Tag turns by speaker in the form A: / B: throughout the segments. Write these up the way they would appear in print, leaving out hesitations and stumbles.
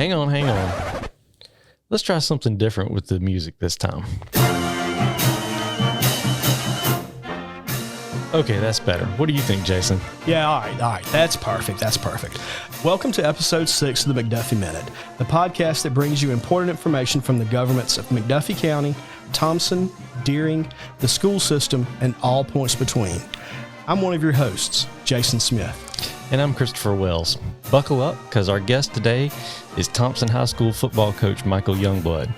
A: Hang on. Let's try something different with the music this time. Okay, that's better. What do you think, Jason?
B: Yeah, all right. That's perfect. Welcome to episode 6 of the McDuffie Minute, the podcast that brings you important information from the governments of McDuffie County, Thomson, Deering, the school system, and all points between. I'm one of your hosts, Jason Smith.
A: And I'm Christopher Wells. Buckle up, because our guest today is Thomson High School football coach Michael Youngblood.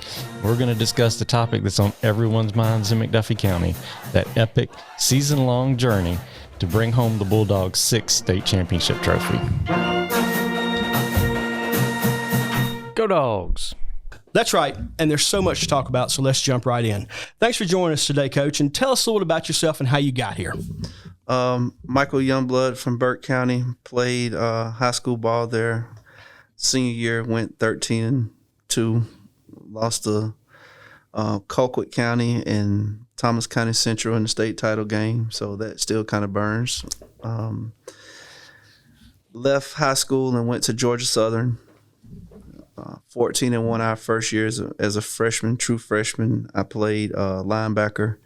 A: We're going to discuss the topic that's on everyone's minds in McDuffie County, that epic season-long journey to bring home the Bulldogs' 6th state championship trophy. Go Dogs!
B: That's right, and there's so much to talk about, so let's jump right in. Thanks for joining us today, Coach, and tell us a little about yourself and how you got here.
C: Michael Youngblood from Burke County, played high school ball there. Senior year, went 13-2, lost to Colquitt County and Thomas County Central in the state title game, so that still kind of burns. Left high school and went to Georgia Southern. 14-1 our first year as a freshman, true freshman. I played linebacker.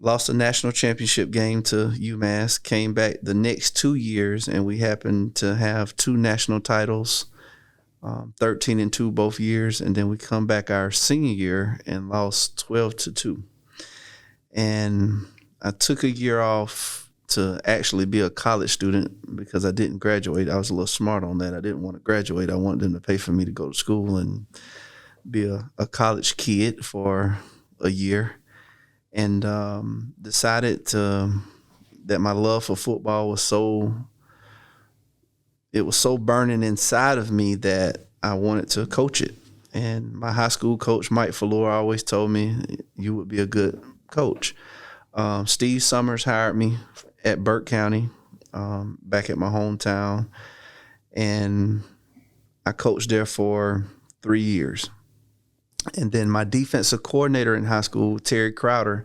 C: Lost a national championship game to UMass, came back the next 2 years, and we happened to have 2 national titles, 13-2 both years, and then we come back our senior year and lost 12-2. And I took a year off to actually be a college student because I didn't graduate. I was a little smart on that. I didn't want to graduate. I wanted them to pay for me to go to school and be a college kid for a year. And decided that my love for football was so burning inside of me that I wanted to coach it. And my high school coach, Mike Falor, always told me you would be a good coach. Steve Summers hired me at Burke County, back at my hometown, and I coached there for 3 years. And then my defensive coordinator in high school, Terry Crowder,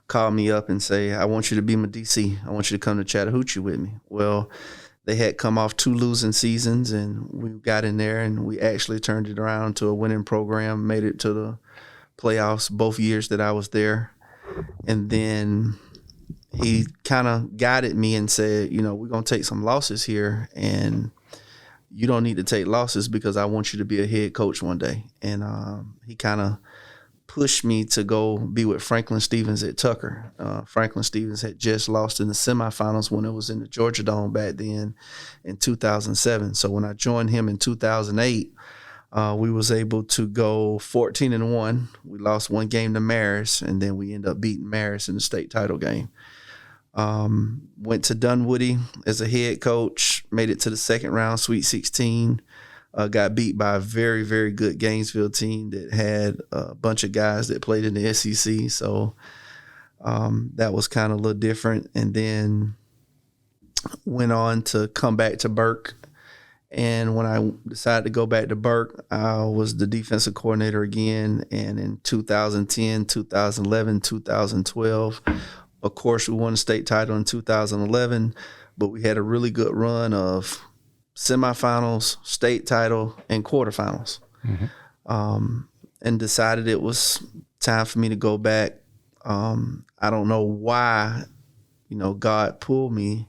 C: called me up and say, I want you to be my DC. I want you to come to Chattahoochee with me. Well, they had come off 2 losing seasons, and we got in there, and we actually turned it around to a winning program, made it to the playoffs both years that I was there. And then he kind of guided me and said, we're going to take some losses here, and you don't need to take losses because I want you to be a head coach one day. And he kind of pushed me to go be with Franklin Stevens at Tucker. Franklin Stevens had just lost in the semifinals when it was in the Georgia Dome back then in 2007. So when I joined him in 2008, we was able to go 14-1. We lost 1 game to Marist, and then we ended up beating Marist in the state title game. Went to Dunwoody as a head coach, made it to the second round, Sweet 16. Got beat by a very, very good Gainesville team that had a bunch of guys that played in the SEC. So that was kind of a little different. And then went on to come back to Burke. And when I decided to go back to Burke, I was the defensive coordinator again. And in 2010, 2011, 2012, of course, we won the state title in 2011, but we had a really good run of semifinals, state title, and quarterfinals. Mm-hmm. And decided it was time for me to go back. I don't know why, God pulled me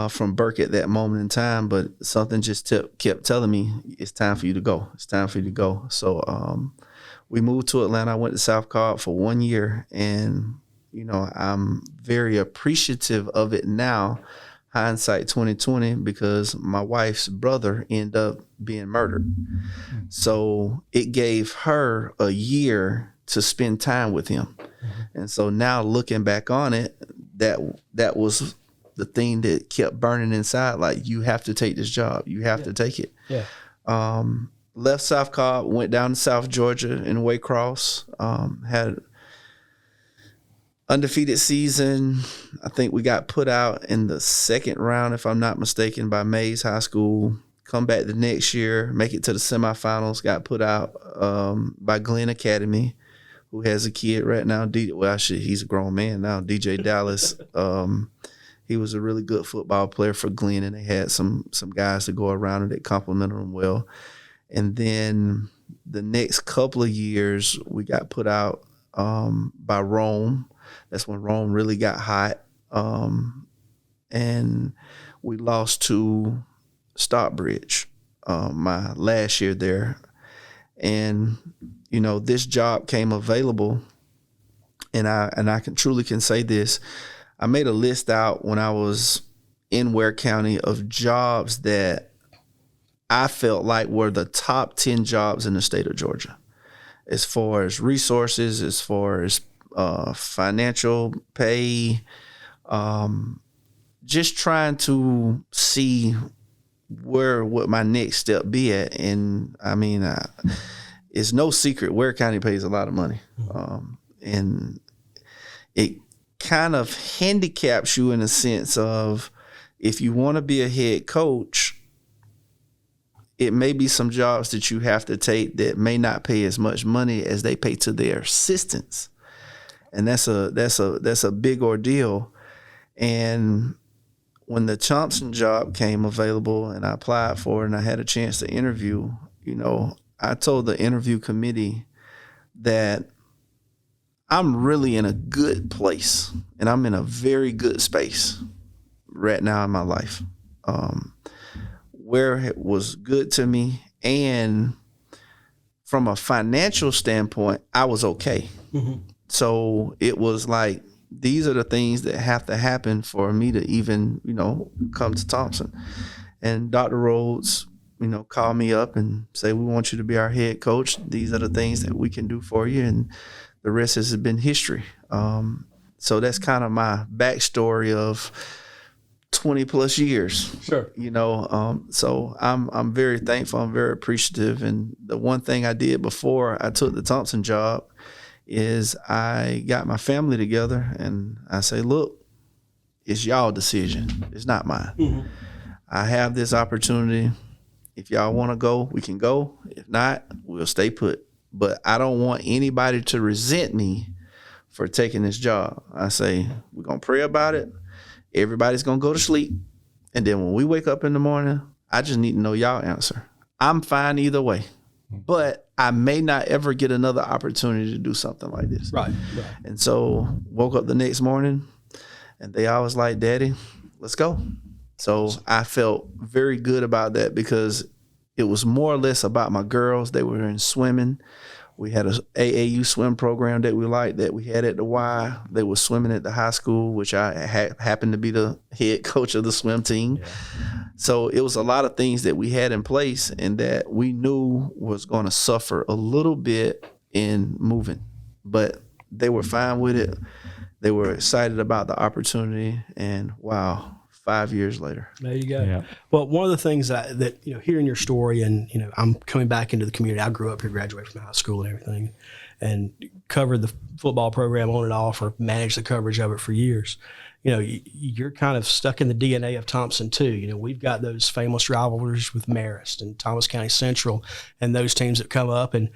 C: from Burke at that moment in time, but something just kept telling me, it's time for you to go. It's time for you to go. So we moved to Atlanta. I went to South Cobb for 1 year, and I'm very appreciative of it now, hindsight 2020, because my wife's brother ended up being murdered. So it gave her a year to spend time with him. And so now looking back on it, that was the thing that kept burning inside. Like, you have to take this job. You have to take it. Yeah. Left South Cobb, went down to South Georgia in Waycross, had undefeated season. I think we got put out in the second round, if I'm not mistaken, by Mays High School. Come back the next year, make it to the semifinals, got put out by Glenn Academy, who has a kid right now. He's a grown man now, DJ Dallas. He was a really good football player for Glenn, and they had some guys to go around and that complimented him well. And then the next couple of years, we got put out by Rome. That's when Rome really got hot. And we lost to Stockbridge my last year there. And, this job came available. And I truly can say this. I made a list out when I was in Ware County of jobs that I felt like were the top 10 jobs in the state of Georgia, as far as resources, as far as financial pay, just trying to see what my next step be at. And I mean, it's no secret Ware County pays a lot of money, and it kind of handicaps you in a sense of, if you want to be a head coach, it may be some jobs that you have to take that may not pay as much money as they pay to their assistants. And that's a big ordeal. And when the Thompson job came available and I applied for it and I had a chance to interview, I told the interview committee that I'm really in a good place and I'm in a very good space right now in my life, where it was good to me. And from a financial standpoint, I was okay. Mm-hmm. So it was like, these are the things that have to happen for me to even, come to Thomson. And Dr. Rhodes, called me up and say, we want you to be our head coach. These are the things that we can do for you. And the rest has been history. So that's kind of my backstory of 20 plus years.
B: Sure.
C: So I'm very thankful. I'm very appreciative. And the one thing I did before I took the Thomson job is I got my family together and I say, look, it's y'all decision. It's not mine. Mm-hmm. I have this opportunity. If y'all want to go, we can go. If not, we'll stay put. But I don't want anybody to resent me for taking this job. I say, we're going to pray about it. Everybody's going to go to sleep. And then when we wake up in the morning, I just need to know y'all answer. I'm fine either way. But I may not ever get another opportunity to do something like this.
B: Right.
C: And so woke up the next morning and they all was like, Daddy, let's go. So I felt very good about that because it was more or less about my girls. They were in swimming. We had a AAU swim program that we liked that we had at the Y. They were swimming at the high school, which I happened to be the head coach of the swim team. Yeah. So it was a lot of things that we had in place and that we knew was going to suffer a little bit in moving. But they were fine with it. They were excited about the opportunity. And wow, 5 years later.
B: There you go.
A: Yeah.
B: Well, one of the things that hearing your story, and I'm coming back into the community. I grew up here, graduated from high school and everything, and covered the football program on and off, or managed the coverage of it for years. You're kind of stuck in the DNA of Thomson too. We've got those famous rivalries with Marist and Thomas County Central, and those teams that come up. And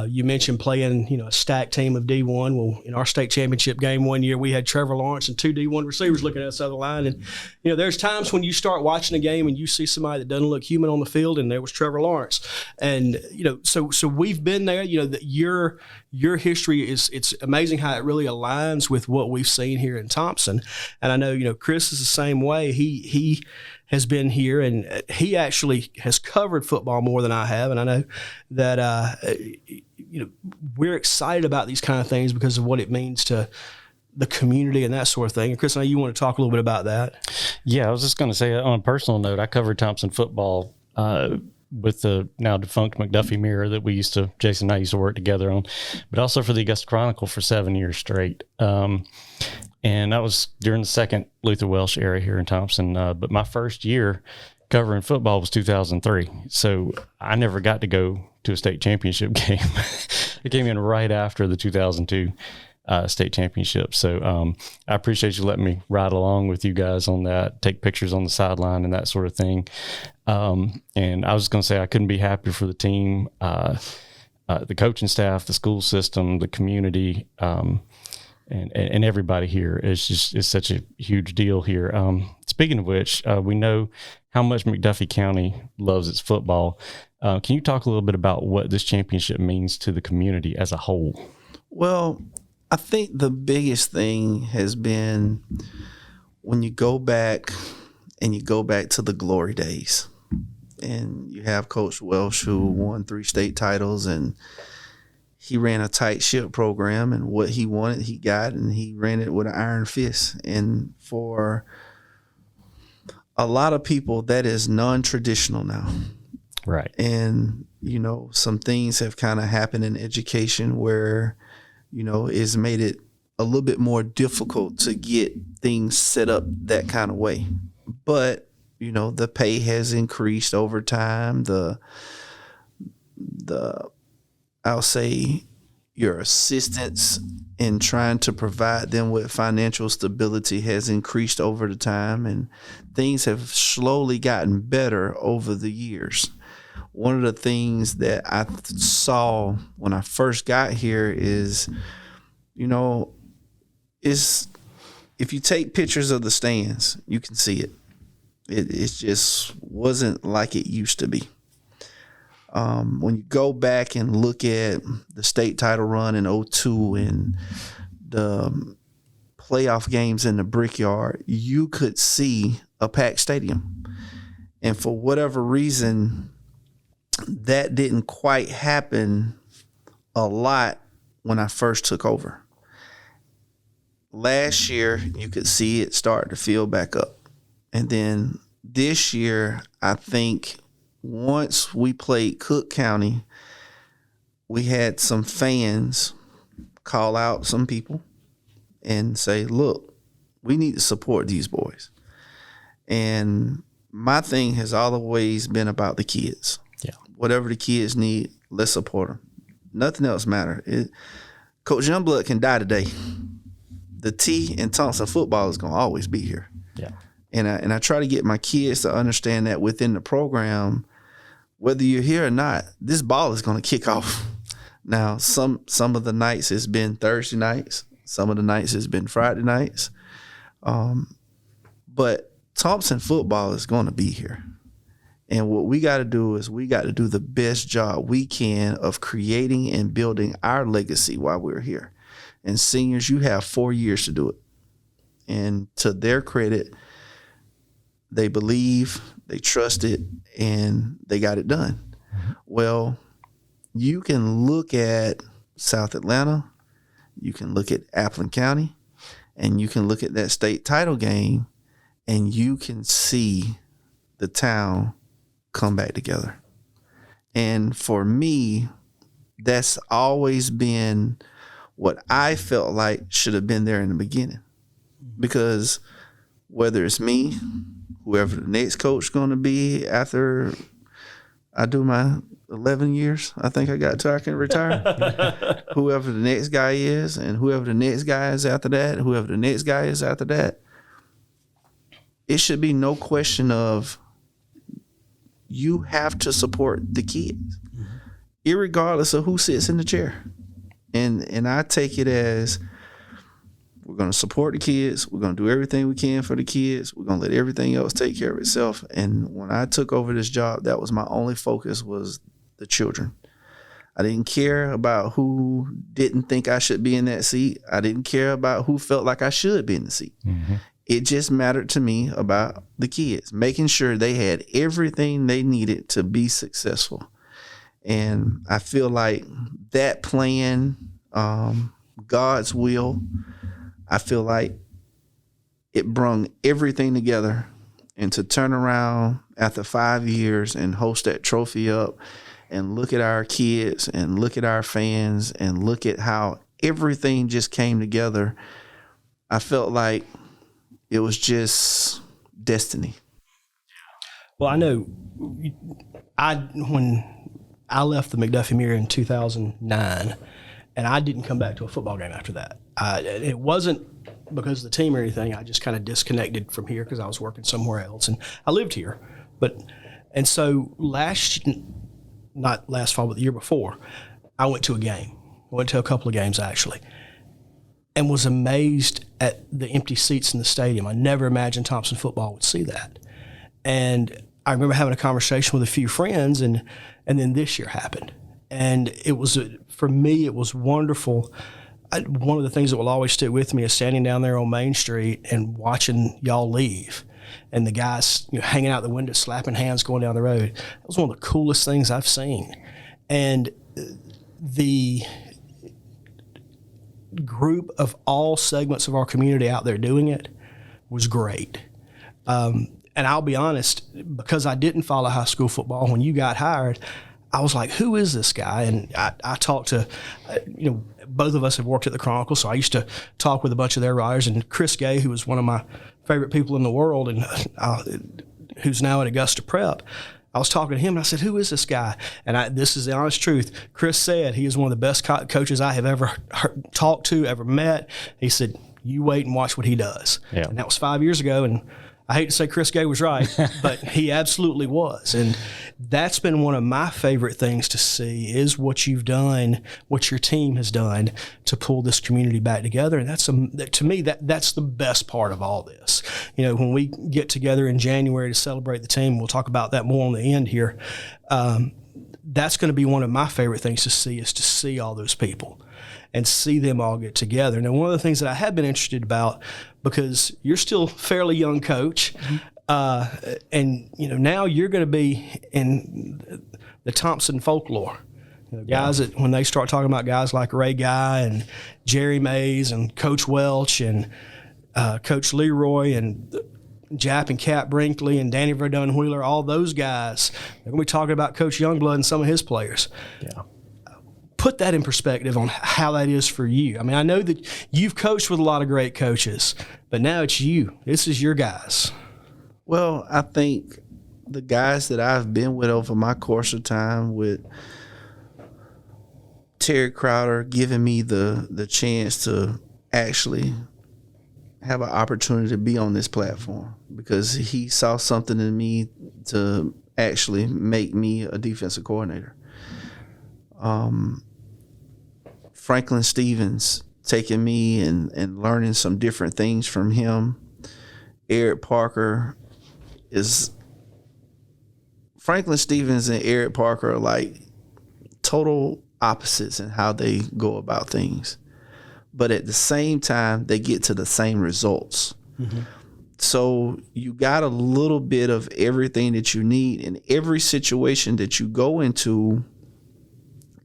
B: you mentioned playing, a stacked team of D1. Well, in our state championship game one year, we had Trevor Lawrence and two D1 receivers looking at us on the line. And, there's times when you start watching a game and you see somebody that doesn't look human on the field, and there was Trevor Lawrence. And, so we've been there. That your history it's amazing how it really aligns with what we've seen here in Thomson. And I know, Chris is the same way. He has been here, and he actually has covered football more than I have. And I know that, we're excited about these kind of things because of what it means to the community and that sort of thing. And Chris, I know you want to talk a little bit about that.
A: Yeah, I was just going to say, on a personal note, I covered Thomson football with the now defunct McDuffie Mirror that Jason and I used to work together on, but also for the Augusta Chronicle for 7 years straight. And that was during the second Luther Welsh era here in Thomson. But my first year covering football was 2003. So I never got to go to a state championship game. It came in right after the 2002 state championship. So I appreciate you letting me ride along with you guys on that, take pictures on the sideline and that sort of thing. And I was going to say I couldn't be happier for the team, the coaching staff, the school system, the community, and everybody here. It's such a huge deal here. Speaking of which, we know how much McDuffie County loves its football. Can you talk a little bit about what this championship means to the community as a whole?
C: Well, I think the biggest thing has been when you go back to the glory days, and you have Coach Welsh, who won 3 state titles, and he ran a tight ship program, and what he wanted, he got, and he ran it with an iron fist. And for a lot of people, that is non-traditional now.
A: Right.
C: And, some things have kind of happened in education where, it's made it a little bit more difficult to get things set up that kind of way. But, the pay has increased over time. I'll say your assistance in trying to provide them with financial stability has increased over the time, and things have slowly gotten better over the years. One of the things that I saw when I first got here is, if you take pictures of the stands, you can see it. It just wasn't like it used to be. When you go back and look at the state title run in 2002 and the playoff games in the Brickyard, you could see a packed stadium. And for whatever reason, that didn't quite happen a lot when I first took over. Last year, you could see it start to fill back up. And then this year, I think once we played Cook County, we had some fans call out some people and say, look, we need to support these boys. And my thing has always been about the kids.
A: Yeah.
C: Whatever the kids need, let's support them. Nothing else matters. Coach Youngblood can die today. The T in Thomson football is going to always be here.
A: Yeah.
C: And I try to get my kids to understand that within the program, whether you're here or not, this ball is going to kick off. Now, some of the nights it's been Thursday nights. Some of the nights it's been Friday nights. But Thomson football is going to be here. And what we got to do is we got to do the best job we can of creating and building our legacy while we're here. And seniors, you have 4 years to do it. And to their credit, they believe, they trust it, and they got it done. Well, you can look at South Atlanta, you can look at Appleton County, and you can look at that state title game, and you can see the town come back together. And for me, that's always been what I felt like should have been there in the beginning. Because whether it's me, whoever the next coach is going to be after I do my 11 years, I think I got till I can retire. Whoever the next guy is, and whoever the next guy is after that, whoever the next guy is after that, it should be no question of you have to support the kids, irregardless of who sits in the chair. And I take it as we're going to support the kids. We're going to do everything we can for the kids. We're going to let everything else take care of itself. And when I took over this job, that was my only focus, was the children. I didn't care about who didn't think I should be in that seat. I didn't care about who felt like I should be in the seat. Mm-hmm. It just mattered to me about the kids, making sure they had everything they needed to be successful. And I feel like that plan, God's will, I feel like it brung everything together. And to turn around after 5 years and host that trophy up and look at our kids and look at our fans and look at how everything just came together, I felt like it was just destiny.
B: Well, I know when I left the McDuffie Mirror in 2009, and I didn't come back to a football game after that. It wasn't because of the team or anything. I just kind of disconnected from here because I was working somewhere else, and I lived here. And so not last fall, but the year before, I went to a game. I went to a couple of games actually, and was amazed at the empty seats in the stadium. I never imagined Thomson football would see that. And I remember having a conversation with a few friends, and then this year happened. And it was, for me, it was wonderful. One of the things that will always stick with me is standing down there on Main Street and watching y'all leave, and the guys hanging out the window, slapping hands, going down the road. That was one of the coolest things I've seen. And the group of all segments of our community out there doing it was great. And I'll be honest, because I didn't follow high school football, when you got hired, I was like, who is this guy? And I talked to, both of us have worked at the Chronicle, so I used to talk with a bunch of their writers. And Chris Gay, who was one of my favorite people in the world, and who's now at Augusta Prep, I was talking to him, and I said, who is this guy? And this is the honest truth. Chris said he is one of the best coaches I have ever talked to, ever met. He said, you wait and watch what he does.
A: Yeah.
B: And that was 5 years ago, and I hate to say Chris Gay was right, but he absolutely was. And that's been one of my favorite things to see, is what you've done, what your team has done to pull this community back together. And that's, to me, that's the best part of all this. When we get together in January to celebrate the team, we'll talk about that more on the end here. That's going to be one of my favorite things to see, is to see all those people and see them all get together. Now, one of the things that I have been interested about, because you're still a fairly young coach, and now you're going to be in the Thomson folklore. Guys that, when they start talking about guys like Ray Guy and Jerry Mays and Coach Welch and Coach Leroy and Jap and Cat Brinkley and Danny Verdun Wheeler, all those guys, they're going to be talking about Coach Youngblood and some of his players.
A: Yeah.
B: Put that in perspective on how that is for you. I mean, I know that you've coached with a lot of great coaches, but now it's you. This is your guys.
C: Well, I think the guys that I've been with over my course of time, with Terry Crowder giving me the chance to actually have an opportunity to be on this platform, because he saw something in me to actually make me a defensive coordinator. Franklin Stevens taking me and learning some different things from him. Eric Parker Franklin Stevens and Eric Parker are like total opposites in how they go about things. But at the same time, they get to the same results. Mm-hmm. So you got a little bit of everything that you need in every situation that you go into.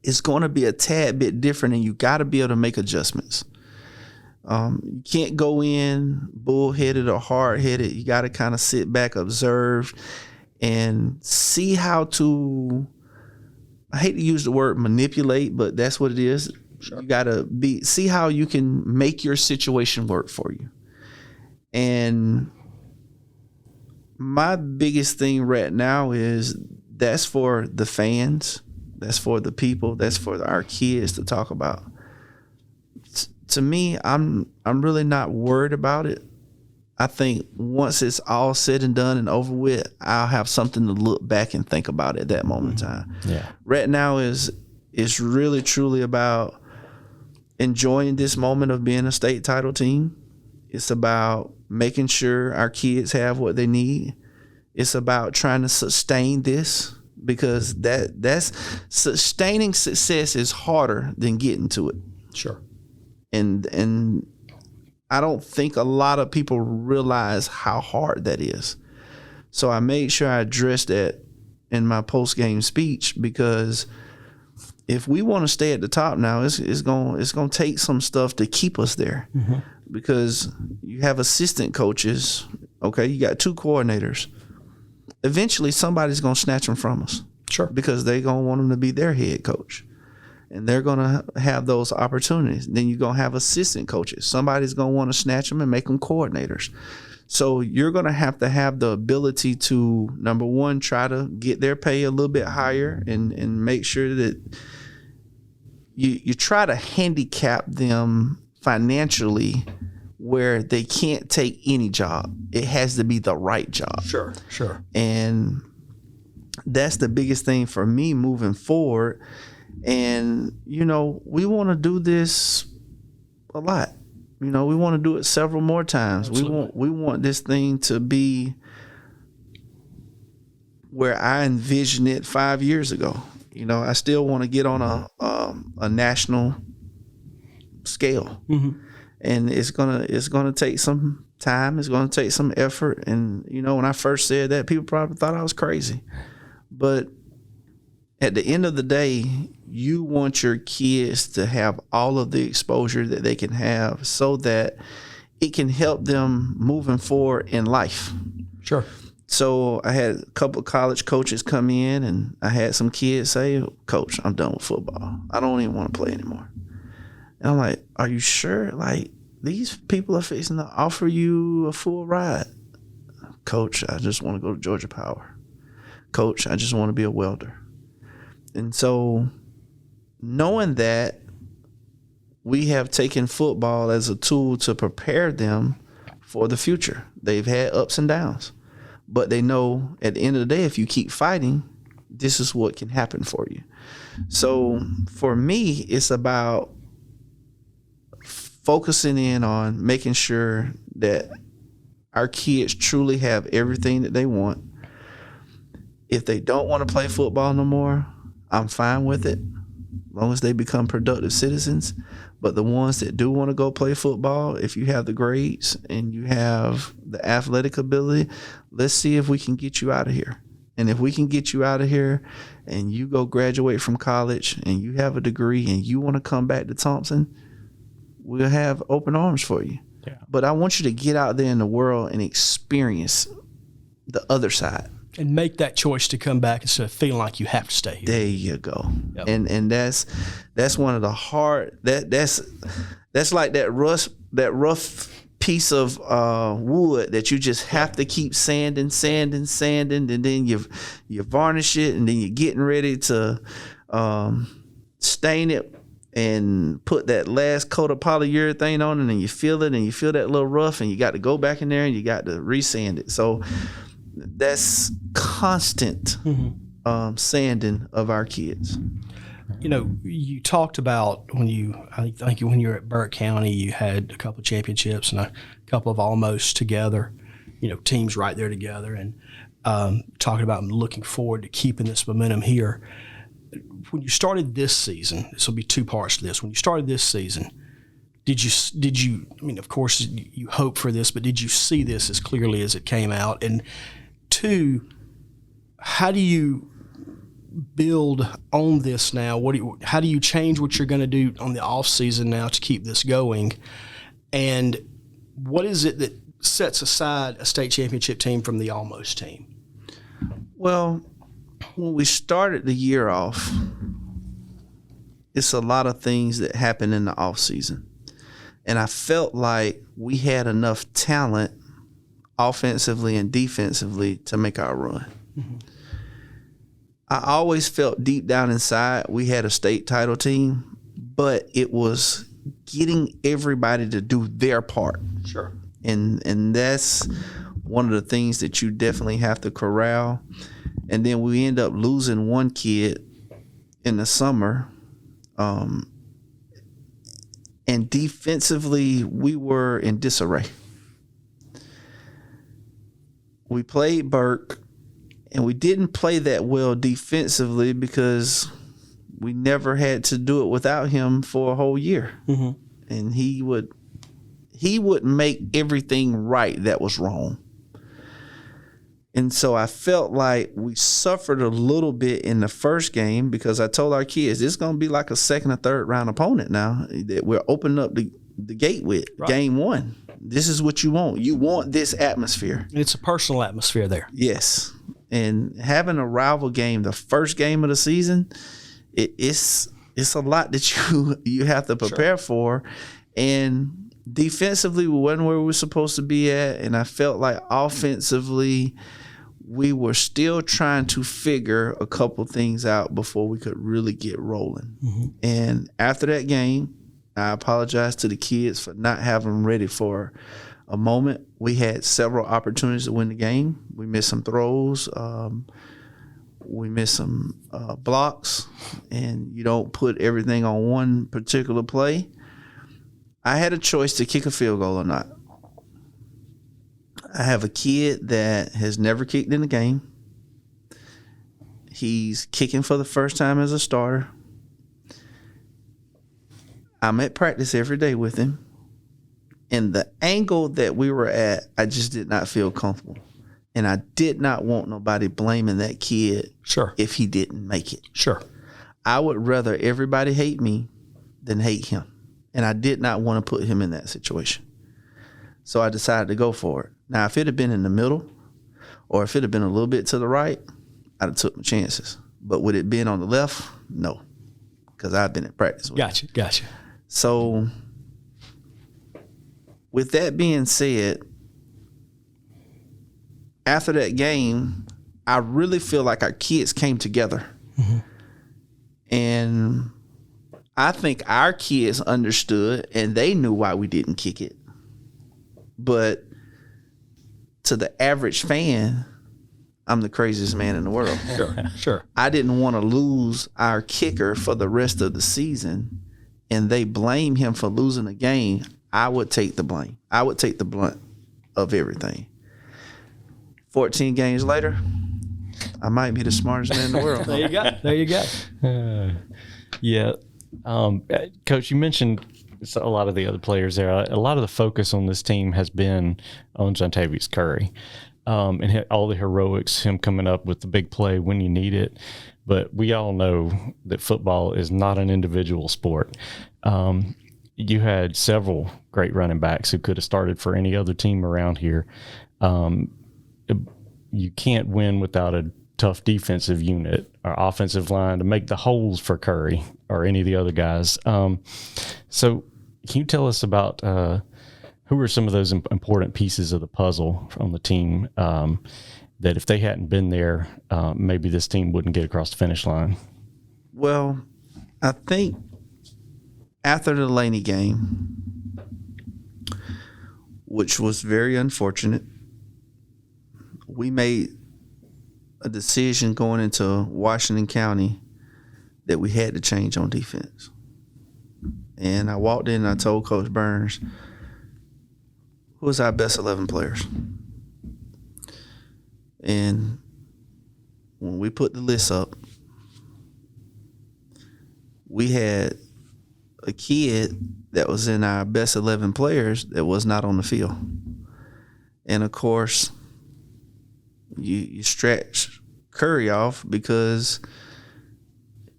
C: It's going to be a tad bit different, and you got to be able to make adjustments. You can't go in bullheaded or hard-headed. You got to kind of sit back, observe, and see how to, I hate to use the word manipulate, but that's what it is. Sure. You got to see how you can make your situation work for you. And my biggest thing right now is that's for the fans. That's for the people. That's for our kids to talk about. To me, I'm really not worried about it. I think once it's all said and done and over with, I'll have something to look back and think about at that moment in time. Yeah. Right now it's really truly about enjoying this moment of being a state title team. It's about making sure our kids have what they need. It's about trying to sustain this, because that's sustaining success is harder than getting to it.
B: Sure.
C: And I don't think a lot of people realize how hard that is. So I made sure I addressed that in my post-game speech, because if we want to stay at the top now, it's going to take some stuff to keep us there. Mm-hmm. Because you have assistant coaches, okay, you got two coordinators. Eventually, somebody's going to snatch them from us.
B: Sure.
C: Because they're going to want them to be their head coach. And they're going to have those opportunities. Then you're going to have assistant coaches. Somebody's going to want to snatch them and make them coordinators. So you're going to have the ability to, number one, try to get their pay a little bit higher and make sure that you try to handicap them financially where they can't take any job. It has to be the right job.
B: Sure.
C: And that's the biggest thing for me moving forward. And, we want to do this a lot. We want to do it several more times. Absolutely. We want this thing to be where I envisioned it 5 years ago. You know, I still want to get on a national scale, and it's gonna take some time. It's gonna take some effort. And you know, when I first said that, people probably thought I was crazy, but at the end of the day, you want your kids to have all of the exposure that they can have, so that it can help them moving forward in life.
B: Sure.
C: So I had a couple of college coaches come in, and I had some kids say, "Coach, I'm done with football. I don't even want to play anymore." And I'm like, "Are you sure? Like, these people are fixing to offer you a full ride." "Coach, I just want to go to Georgia Power. Coach, I just want to be a welder." And so knowing that we have taken football as a tool to prepare them for the future. They've had ups and downs, but they know at the end of the day, if you keep fighting, this is what can happen for you. So for me, it's about focusing in on making sure that our kids truly have everything that they want. If they don't want to play football no more, I'm fine with it, as long as they become productive citizens. But the ones that do want to go play football, if you have the grades and you have the athletic ability, let's see if we can get you out of here. And if we can get you out of here and you go graduate from college and you have a degree and you want to come back to Thomson, we'll have open arms for you.
B: Yeah.
C: But I want you to get out there in the world and experience the other side.
B: And make that choice to come back instead of feeling like you have to stay here.
C: There you go.
B: Yep.
C: And that's one of the hard, that's like that rough piece of wood that you just have to keep sanding, and then you varnish it, and then you're getting ready to stain it and put that last coat of polyurethane on, and then you feel it, and you feel that little rough, and you got to go back in there and you got to resand it. So that's constant sanding of our kids.
B: You know, you talked about I think when you were at Burke County, you had a couple of championships and a couple of almost together, you know, teams right there together, and talking about looking forward to keeping this momentum here. When you started this season, this will be two parts to this. When you started this season, did you, I mean, of course you hope for this, but did you see this as clearly as it came out? And two, how do you build on this now? How do you change what you're going to do on the off season now to keep this going? And what is it that sets aside a state championship team from the almost team?
C: Well, when we started the year off, it's a lot of things that happen in the off season. And I felt like we had enough talent offensively and defensively to make our run. Mm-hmm. I always felt deep down inside we had a state title team, but it was getting everybody to do their part.
B: Sure.
C: And that's one of the things that you definitely have to corral. And then we end up losing one kid in the summer. And defensively, we were in disarray. We played Burke, and we didn't play that well defensively because we never had to do it without him for a whole year. Mm-hmm. And he would make everything right that was wrong. And so I felt like we suffered a little bit in the first game because I told our kids, it's going to be like a second or third round opponent now that we're opening up the gate with. Right. Game one. This is what you want. You want this atmosphere.
B: It's a personal atmosphere there.
C: Yes. And having a rival game, the first game of the season, it's a lot that you have to prepare for. And defensively, we wasn't where we were supposed to be at. And I felt like offensively, we were still trying to figure a couple things out before we could really get rolling. Mm-hmm. And after that game, I apologize to the kids for not having them ready for a moment. We had several opportunities to win the game. We missed some throws. We missed some blocks. And you don't put everything on one particular play. I had a choice to kick a field goal or not. I have a kid that has never kicked in the game. He's kicking for the first time as a starter. I'm at practice every day with him. And the angle that we were at, I just did not feel comfortable. And I did not want nobody blaming that kid if he didn't make it.
B: Sure.
C: I would rather everybody hate me than hate him. And I did not want to put him in that situation. So I decided to go for it. Now, if it had been in the middle or if it had been a little bit to the right, I'd have took my chances. But with it being on the left, no, because I've been in practice with him.
B: Gotcha.
C: So with that being said, after that game, I really feel like our kids came together. Mm-hmm. And I think our kids understood and they knew why we didn't kick it. But to the average fan, I'm the craziest man in the world.
B: Sure.
C: I didn't want to lose our kicker for the rest of the season, and they blame him for losing the game. I would take the blame. I would take the blunt of everything. 14 games later, I might be the smartest man in the world.
B: There you go.
A: Yeah. Coach, you mentioned a lot of the other players there. A lot of the focus on this team has been on Zontavious Curry. And all the heroics, him coming up with the big play when you need it. But we all know that football is not an individual sport. You had several great running backs who could have started for any other team around here. You can't win without a tough defensive unit or offensive line to make the holes for Curry or any of the other guys. So can you tell us about who are some of those important pieces of the puzzle on the team that if they hadn't been there, maybe this team wouldn't get across the finish line?
C: Well, I think after the Laney game, which was very unfortunate, we made a decision going into Washington County that we had to change on defense. And I walked in and I told Coach Burns, who's our best 11 players? And when we put the list up, we had a kid that was in our best 11 players that was not on the field. And of course, you stretch Curry off because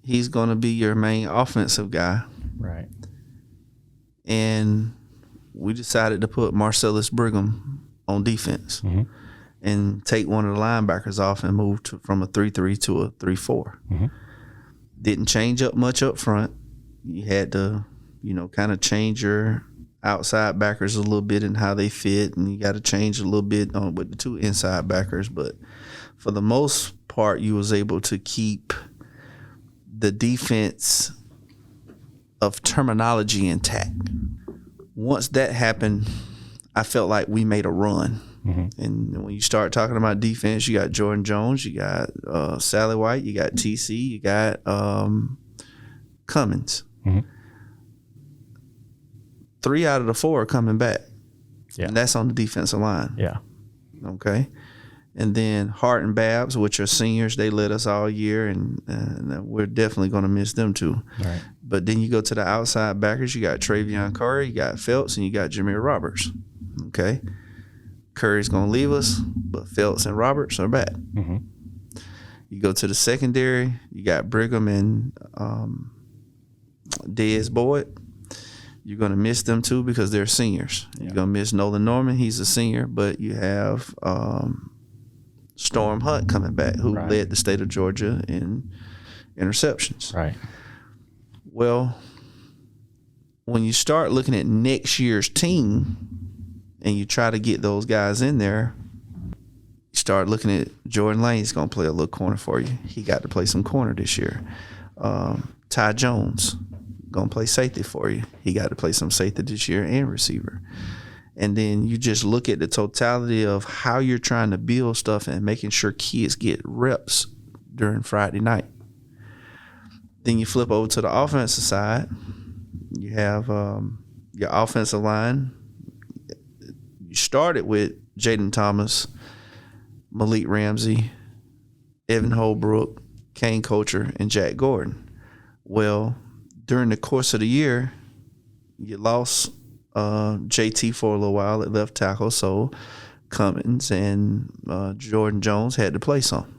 C: he's going to be your main offensive guy.
A: Right.
C: And we decided to put Marcellus Brigham on defense and take one of the linebackers off and move from a 3-3 to a 3-4. Didn't change up much up front. You had to, kind of change your outside backers a little bit and how they fit, and you got to change a little bit with the two inside backers. But for the most part, you was able to keep the defense of terminology intact. Once that happened, I felt like we made a run. And when you start talking about defense, you got Jordan Jones, you got Sally White, you got TC, you got Cummins. 3 out of the 4 are coming back. Yeah. And that's on the defensive line.
A: Yeah.
C: Okay. And then Hart and Babs, which are seniors, they led us all year, and we're definitely going to miss them too.
A: Right.
C: But then you go to the outside backers, you got Travion Curry, you got Phelps, and you got Jameer Roberts. Okay. Curry's going to leave us, but Phelps and Roberts are back. You go to the secondary, you got Brigham and Dez Boyd. You're going to miss them too because they're seniors. Yeah. You're going to miss Nolan Norman. He's a senior, but you have Storm Hunt coming back, who led the state of Georgia in interceptions.
A: Right.
C: Well, when you start looking at next year's team and you try to get those guys in there, you start looking at Jordan Lane's going to play a little corner for you. He got to play some corner this year. Ty Jones going to play safety for you. He got to play some safety this year and receiver. And then you just look at the totality of how you're trying to build stuff and making sure kids get reps during Friday night. Then you flip over to the offensive side. You have your offensive line. You started with Jaden Thomas, Malik Ramsey, Evan Holbrook, Kane Coulter, and Jack Gordon. Well, during the course of the year, you lost JT for a little while at left tackle, so Cummins and Jordan Jones had to play some.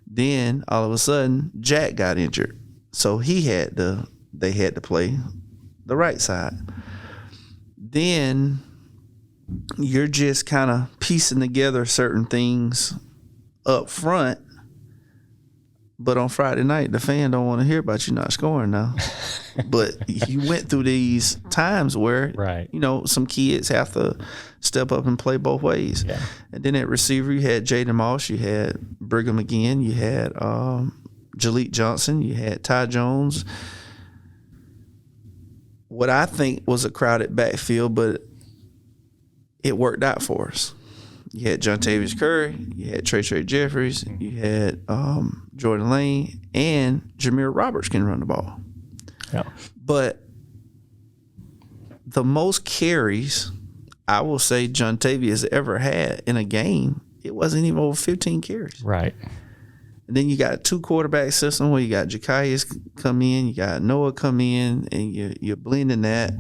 C: Then all of a sudden, Jack got injured, so they had to play the right side. Then you're just kind of piecing together certain things up front, but on Friday night, the fan don't want to hear about you not scoring now. But you went through these times where,
A: right,
C: some kids have to step up and play both ways.
A: Yeah.
C: And then at receiver, you had Jaden Moss, you had Brigham again, you had Jaleek Johnson, you had Ty Jones. What I think was a crowded backfield, but it worked out for us. You had John Tavius Curry, you had Trey Jeffries, you had Jordan Lane, and Jameer Roberts can run the ball.
A: Yeah.
C: But the most carries I will say John Tavius ever had in a game, it wasn't even over 15 carries.
A: Right.
C: And then you got a 2-quarterback system where you got Ja'Kias come in, you got Noah come in, and you're blending that.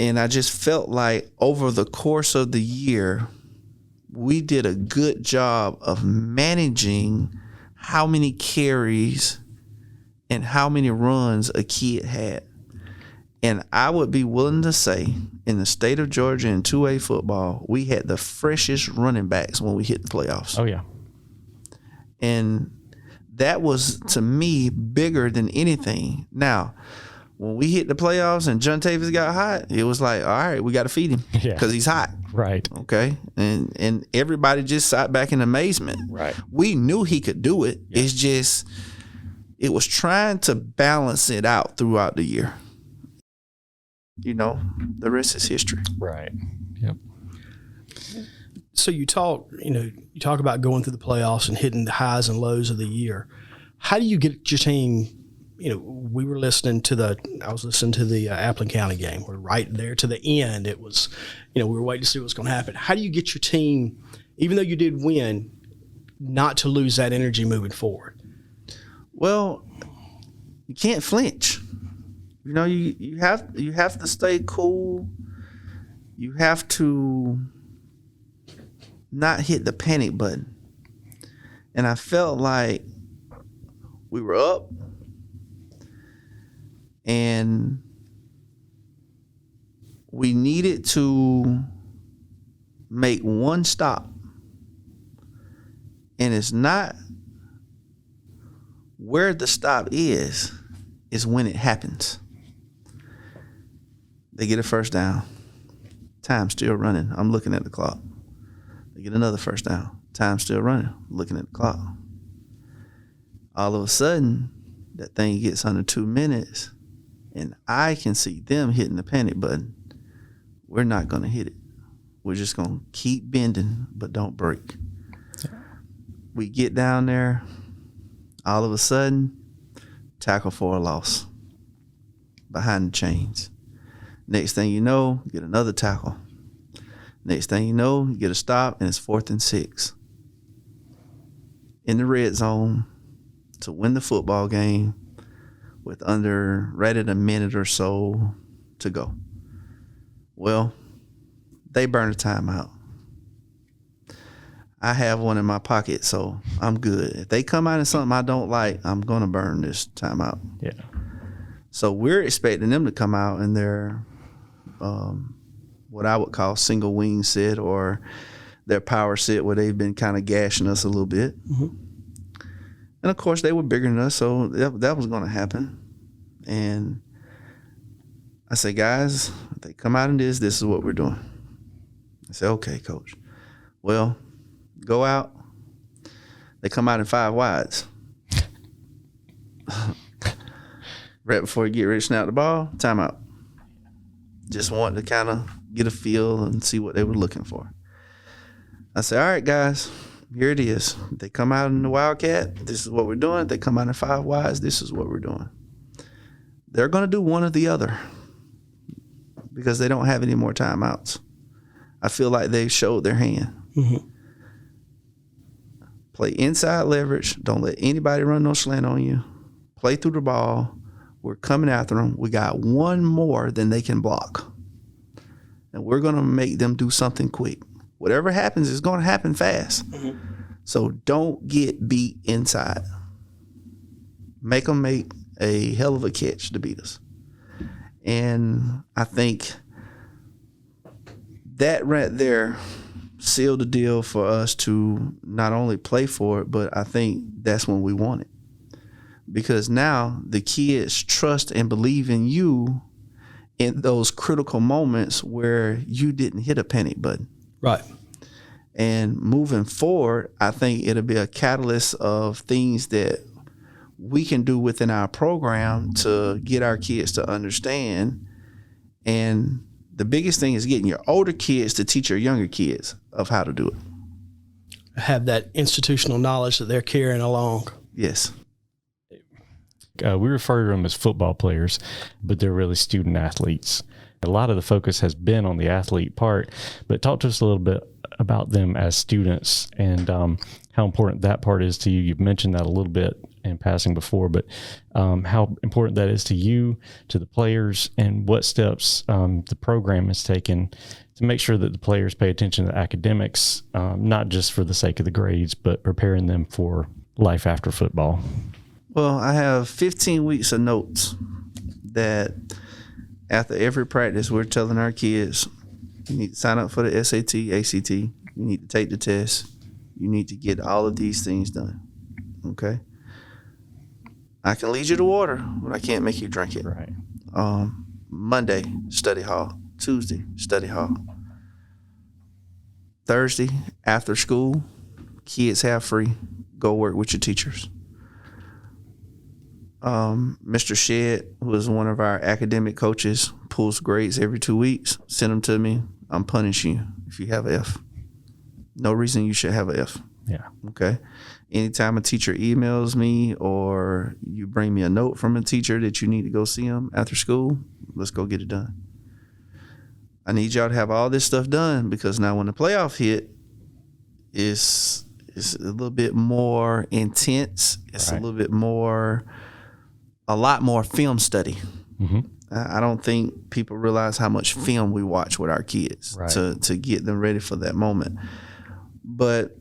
C: And I just felt like over the course of the year, we did a good job of managing how many carries and how many runs a kid had. And I would be willing to say, in the state of Georgia in 2A football, we had the freshest running backs when we hit the playoffs.
A: Oh, yeah.
C: And that was, to me, bigger than anything. Now, when we hit the playoffs and John Tavius got hot, it was like, all right, we got to feed him because he's hot.
A: Right.
C: Okay. And everybody just sat back in amazement.
A: Right.
C: We knew he could do it. Yeah. It's just, it was trying to balance it out throughout the year. The rest is history.
A: Right. Yep.
B: So you talk about going through the playoffs and hitting the highs and lows of the year. How do you get your team? I was listening to the Appleton County game. We're right there to the end. It was, we were waiting to see what's going to happen. How do you get your team, even though you did win, not to lose that energy moving forward?
C: Well, you can't flinch. You have to stay cool. You have to not hit the panic button. And I felt like we were up and we needed to make one stop. And it's not where the stop is when it happens. They get a first down. Time still running. I'm looking at the clock. They get another first down. Time still running. Looking at the clock. All of a sudden, that thing gets under 2 minutes, and I can see them hitting the panic button. We're not going to hit it. We're just going to keep bending, but don't break. We get down there. All of a sudden, tackle for a loss. Behind the chains. Next thing you know, get another tackle. Next thing you know, you get a stop, and it's 4th and 6. In the red zone to win the football game with right at a minute or so to go. Well, they burn a timeout. I have one in my pocket, so I'm good. If they come out in something I don't like, I'm going to burn this timeout.
A: Yeah.
C: So we're expecting them to come out in their what I would call single wing set or their power set where they've been kind of gashing us a little bit. Mm-hmm. And, of course, they were bigger than us, so that was going to happen. And I said, guys, if they come out in this is what we're doing. I said, okay, coach. Well, go out. They come out in 5 wides. Right before you get ready to snap the ball, timeout. Just wanted to kind of get a feel and see what they were looking for. I said, all right, guys, here it is. If they come out in the Wildcat, this is what we're doing. If they come out in 5 wides, this is what we're doing. They're going to do one or the other because they don't have any more timeouts. I feel like they showed their hand. Mm-hmm. Play inside leverage. Don't let anybody run no slant on you. Play through the ball. We're coming after them. We got one more than they can block. And we're going to make them do something quick. Whatever happens is going to happen fast. Mm-hmm. So don't get beat inside. Make them make a hell of a catch to beat us. And I think that right there sealed the deal for us to not only play for it, but I think that's when we won it. Because now the kids trust and believe in you in those critical moments where you didn't hit a panic button.
B: Right.
C: And moving forward, I think it'll be a catalyst of things that we can do within our program to get our kids to understand. And the biggest thing is getting your older kids to teach your younger kids of how to do it.
B: Have that institutional knowledge that they're carrying along.
C: Yes.
A: We refer to them as football players, but they're really student athletes. A lot of the focus has been on the athlete part, but talk to us a little bit about them as students and how important that part is to you. You've mentioned that a little bit in passing before, but how important that is to you, to the players, and what steps the program has taken to make sure that the players pay attention to academics, not just for the sake of the grades, but preparing them for life after football.
C: Well, I have 15 weeks of notes that after every practice, we're telling our kids, you need to sign up for the SAT, ACT. You need to take the test. You need to get all of these things done. Okay? I can lead you to water, but I can't make you drink it.
A: Right.
C: Monday, study hall. Tuesday, study hall. Thursday, after school, kids have free. Go work with your teachers. Mr. Shedd, who is one of our academic coaches, pulls grades every 2 weeks. Send them to me. I'm punishing you if you have an F. No reason you should have an F.
A: Yeah.
C: Okay. Anytime a teacher emails me or you bring me a note from a teacher that you need to go see them after school, let's go get it done. I need y'all to have all this stuff done because now when the playoff hit, it's a little bit more intense. It's
A: right.
C: A lot more film study.
A: Mm-hmm.
C: I don't think people realize how much film we watch with our kids
A: right.
C: to get them ready for that moment. But,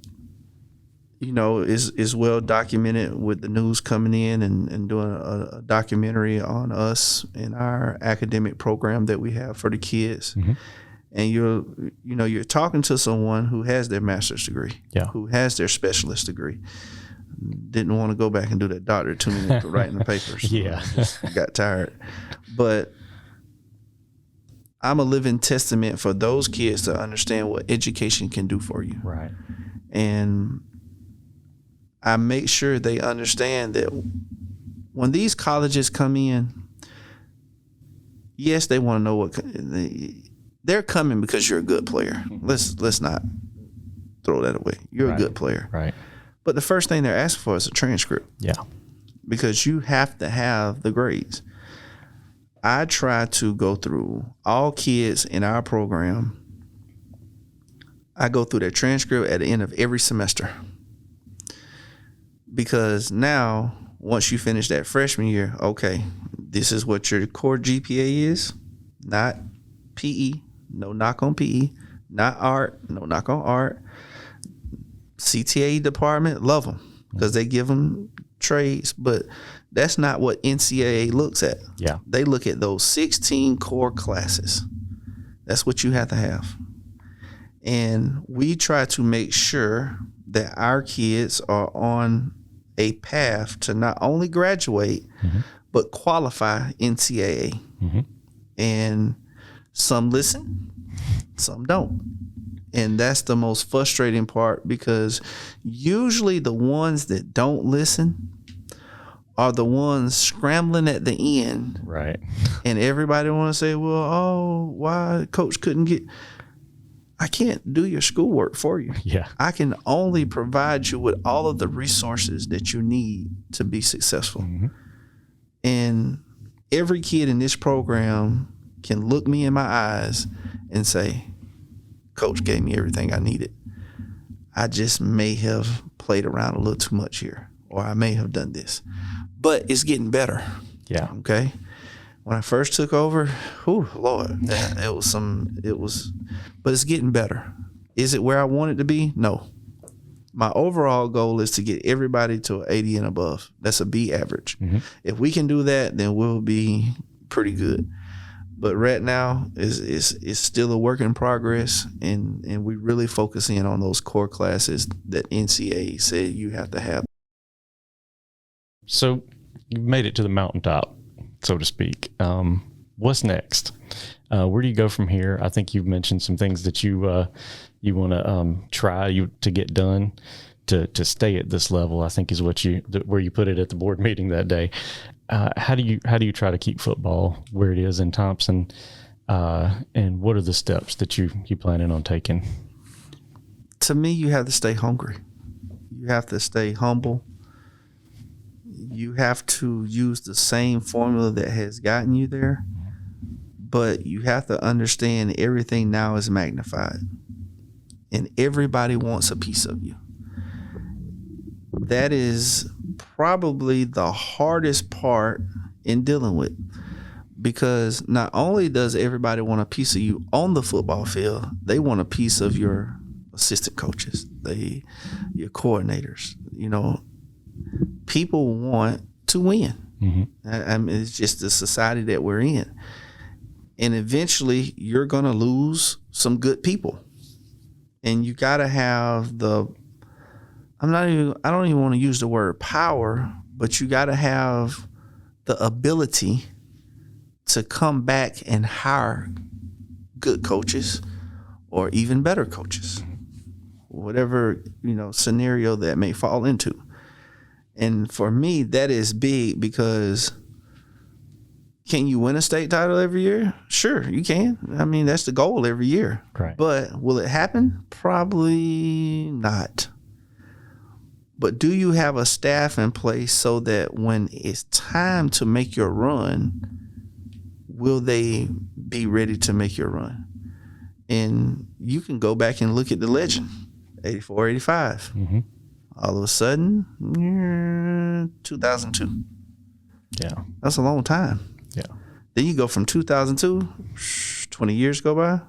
C: you know, it's well documented with the news coming in and doing a documentary on us and our academic program that we have for the kids.
A: Mm-hmm.
C: And you're talking to someone who has their master's degree, who has their specialist degree. Didn't want to go back and do that doctorate too many writing the papers.
A: Yeah.
C: Just got tired. But I'm a living testament for those kids to understand what education can do for you.
A: Right.
C: And I make sure they understand that when these colleges come in, yes, they want to know what they're coming because you're a good player. Let's not throw that away. You're a good player.
A: Right.
C: But the first thing they're asking for is a transcript.
A: Yeah.
C: Because you have to have the grades. I try to go through all kids in our program. I go through their transcript at the end of every semester. Because now, once you finish that freshman year, okay, this is what your core GPA is. Not PE, no knock on PE. Not art, no knock on art. CTA department, love them because they give them trades, but that's not what NCAA looks at.
A: Yeah.
C: They look at those 16 core classes. That's what you have to have. And we try to make sure that our kids are on a path to not only graduate, mm-hmm. but qualify NCAA. Mm-hmm. And some listen, some don't. And that's the most frustrating part because usually the ones that don't listen are the ones scrambling at the end.
A: Right.
C: And everybody want to say, well, why coach couldn't get... I can't do your schoolwork for you.
A: Yeah.
C: I can only provide you with all of the resources that you need to be successful. Mm-hmm. And every kid in this program can look me in my eyes and say, Coach gave me everything I needed. I just may have played around a little too much here, or I may have done this. But it's getting better.
A: Yeah.
C: Okay. When I first took over, Lord, but it's getting better. Is it where I want it to be? No. My overall goal is to get everybody to 80 and above. That's a B average. Mm-hmm. If we can do that, then we'll be pretty good. But right now is still a work in progress, and we really focus in on those core classes that NCAA said you have to have.
A: So you've made it to the mountaintop, so to speak. What's next? Where do you go from here? I think you've mentioned some things that you want to try to get done to stay at this level. I think is where you put it at the board meeting that day. How do you try to keep football where it is in Thomson, and what are the steps that you planning on taking?
C: To me, you have to stay hungry. You have to stay humble. You have to use the same formula that has gotten you there, but you have to understand everything now is magnified, and everybody wants a piece of you. That is probably the hardest part in dealing with, because not only does everybody want a piece of you on the football field, they want a piece of your assistant coaches, your coordinators. People want to win. Mm-hmm. I mean, it's just the society that we're in. And eventually you're going to lose some good people. And you got to have I don't even want to use the word power, but you got to have the ability to come back and hire good coaches or even better coaches, whatever, scenario that may fall into. And for me, that is big, because can you win a state title every year? Sure, you can. I mean, that's the goal every year.
A: Right.
C: But will it happen? Probably not. But do you have a staff in place so that when it's time to make your run, will they be ready to make your run? And you can go back and look at the legend, 84, 85. Mm-hmm. All of a sudden, 2002.
A: Yeah.
C: That's a long time.
A: Yeah.
C: Then you go from 2002, 20 years go by,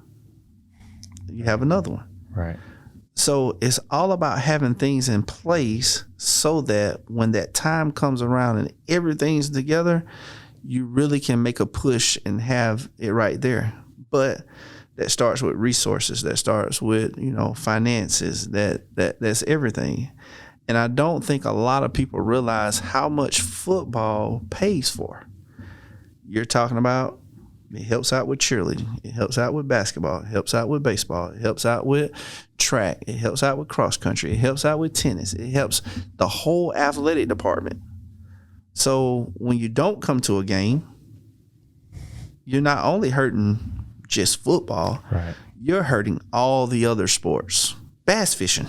C: you have another one.
A: Right.
C: So it's all about having things in place so that when that time comes around and everything's together, you really can make a push and have it right there. But that starts with resources. That starts with, finances. That's everything. And I don't think a lot of people realize how much football pays for. You're talking about, it helps out with cheerleading. It helps out with basketball. It helps out with baseball. It helps out with track. It helps out with cross country. It helps out with tennis. It helps the whole athletic department. So when you don't come to a game, you're not only hurting just football,
A: right,
C: you're hurting all the other sports. Bass fishing.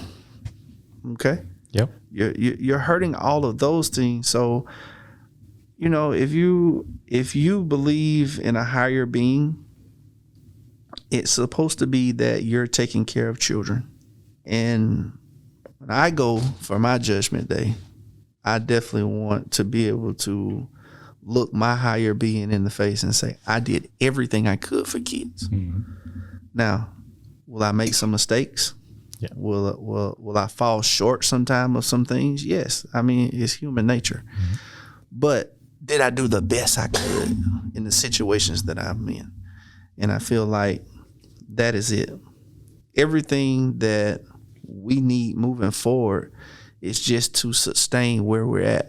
C: Okay?
A: Yep.
C: You're hurting all of those things. So, if you believe in a higher being, it's supposed to be that you're taking care of children. And when I go for my judgment day, I definitely want to be able to look my higher being in the face and say, I did everything I could for kids. Mm-hmm. Now, will I make some mistakes?
A: Yeah.
C: Will I fall short sometime of some things? Yes. I mean, it's human nature. Mm-hmm. But did I do the best I could in the situations that I'm in? And I feel like that is it. Everything that we need moving forward is just to sustain where we're at.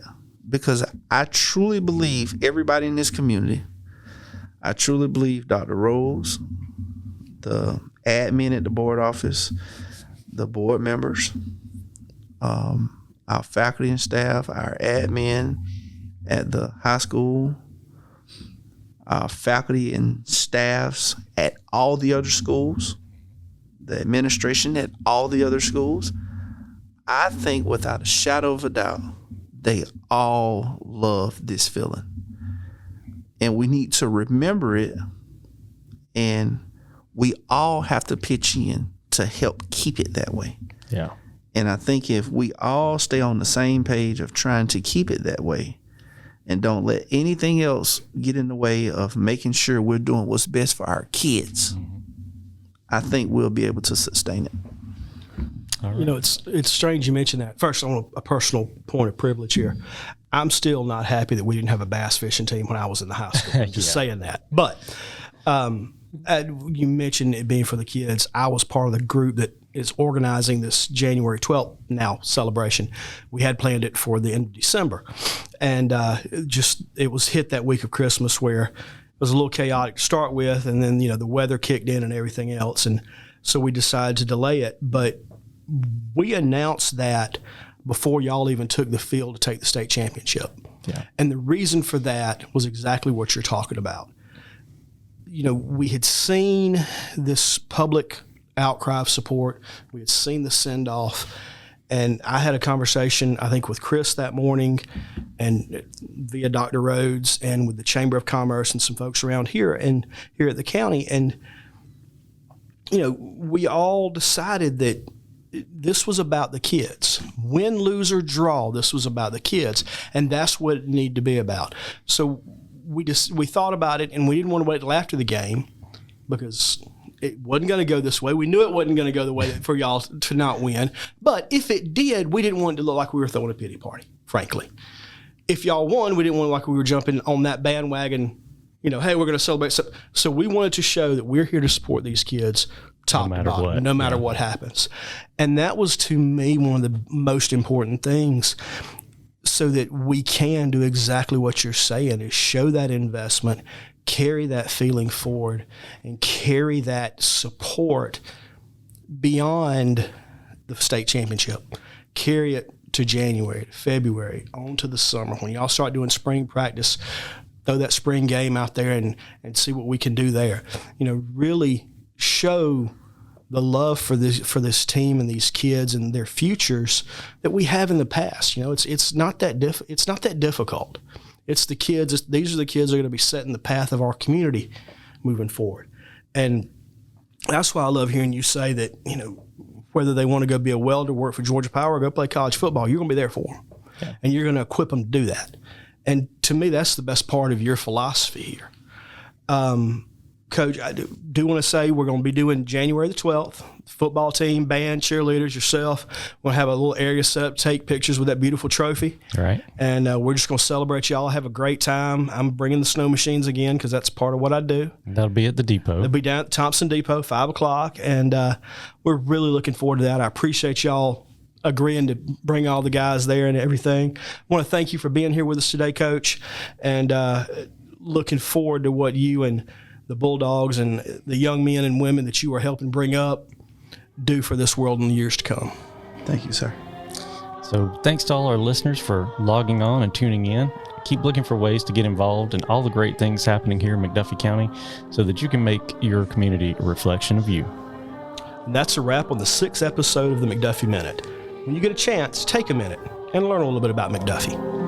C: Because I truly believe everybody in this community, I truly believe Dr. Rose, the admin at the board office, the board members, our faculty and staff, our admin at the high school, our faculty and staffs at all the other schools, the administration at all the other schools, I think without a shadow of a doubt, they all love this feeling. And we need to remember it, and we all have to pitch in to help keep it that way.
A: Yeah.
C: And I think if we all stay on the same page of trying to keep it that way and don't let anything else get in the way of making sure we're doing what's best for our kids, I think we'll be able to sustain it.
A: All right.
B: You know, it's strange you mentioned that. First, on a personal point of privilege here, I'm still not happy that we didn't have a bass fishing team when I was in the high school. Just saying that. But you mentioned it being for the kids. I was part of the group that is organizing this January 12th now celebration. We had planned it for the end of December. And it was hit that week of Christmas where it was a little chaotic to start with. And then, the weather kicked in and everything else. And so we decided to delay it. But we announced that before y'all even took the field to take the state championship.
A: Yeah.
B: And the reason for that was exactly what you're talking about. We had seen this public outcry of support. We had seen the send-off. And I had a conversation, I think, with Chris that morning and via Dr. Rhodes and with the Chamber of Commerce and some folks around here at the county. And, we all decided that this was about the kids. Win, lose, or draw, this was about the kids. And that's what it needed to be about. So we thought about it, and we didn't want to wait till after the game because it wasn't going to go this way. We knew it wasn't going to go the way for y'all to not win. But if it did, we didn't want it to look like we were throwing a pity party, frankly. If y'all won, we didn't want to look like we were jumping on that bandwagon, hey, we're going to celebrate. So we wanted to show that we're here to support these kids top to bottom, no matter what happens. And that was, to me, one of the most important things, so that we can do exactly what you're saying, is show that investment, carry that feeling forward, and carry that support beyond the state championship. Carry it to January, to February, on to the summer. When y'all start doing spring practice, throw that spring game out there and see what we can do there. Really show the love for this team and these kids and their futures that we have in the past. It's not that difficult. It's the kids. These are the kids that are going to be setting the path of our community moving forward. And that's why I love hearing you say that, whether they want to go be a welder, work for Georgia Power, or go play college football, you're going to be there for them. Yeah. And you're going to equip them to do that. And to me, that's the best part of your philosophy here. Coach, I do want to say we're going to be doing January the 12th, football team, band, cheerleaders, yourself. We're going to have a little area set up, take pictures with that beautiful trophy. Right. And we're just going to celebrate y'all, have a great time. I'm bringing the snow machines again because that's part of what I do.
A: That'll be at the depot.
B: They'll be down at Thomson Depot, 5 o'clock. And we're really looking forward to that. I appreciate y'all agreeing to bring all the guys there and everything. I want to thank you for being here with us today, Coach, and looking forward to what you and the Bulldogs and the young men and women that you are helping bring up do for this world in the years to come.
C: Thank you, sir.
A: So thanks to all our listeners for logging on and tuning in. Keep looking for ways to get involved in all the great things happening here in McDuffie County so that you can make your community a reflection of you.
B: And that's a wrap on the 6th episode of the McDuffie Minute. When you get a chance, take a minute and learn a little bit about McDuffie.